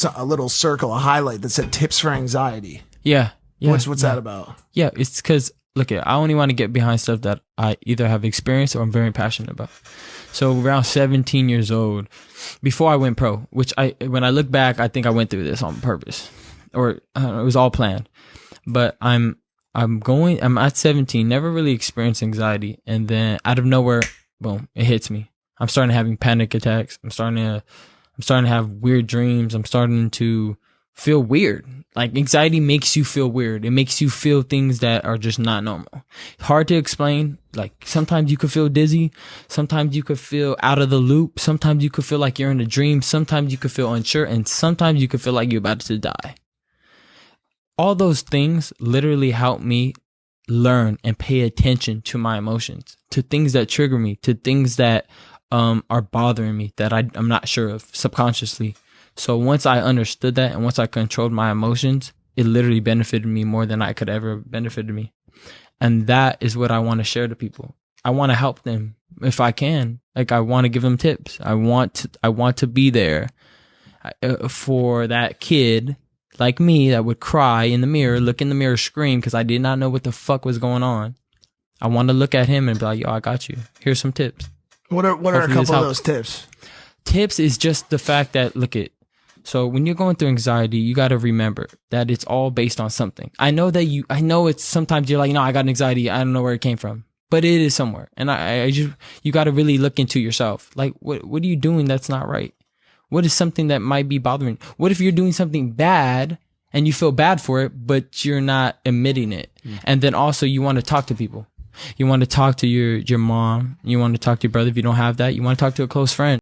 a little circle, a highlight that said tips for anxiety. Yeah. What's that about? Yeah, it's because, look, I only want to get behind stuff that I either have experienced or I'm very passionate about. So around 17 years old, before I went pro, which when I look back, I think I went through this on purpose, or I don't know, it was all planned. But I'm at 17, never really experienced anxiety, and then out of nowhere, boom, it hits me. I'm starting having panic attacks. I'm starting to have weird dreams. I'm starting to feel weird. Like, anxiety makes you feel weird. It makes you feel things that are just not normal. Hard to explain. Like, sometimes you could feel dizzy. Sometimes you could feel out of the loop. Sometimes you could feel like you're in a dream. Sometimes you could feel unsure. And sometimes you could feel like you're about to die. All those things literally help me learn and pay attention to my emotions, to things that trigger me, to things that are bothering me that I'm not sure of subconsciously. So once I understood that and once I controlled my emotions, it literally benefited me more than I could ever benefited me. And that is what I want to share to people. I want to help them if I can. Like, I want to give them tips. I want to be there for that kid like me that would cry in the mirror, look in the mirror, scream because I did not know what the fuck was going on. I want to look at him and be like, yo, I got you. Here's some tips. What are a couple of those tips? Tips is just the fact that, so when you're going through anxiety, you got to remember that it's all based on something. I know it's sometimes you're like, no, I got anxiety. I don't know where it came from, but it is somewhere. And you got to really look into yourself. Like, what are you doing that's not right? What is something that might be bothering? What if you're doing something bad and you feel bad for it, but you're not admitting it? And then also you want to talk to people. You want to talk to your mom. You want to talk to your brother if you don't have that. You want to talk to a close friend.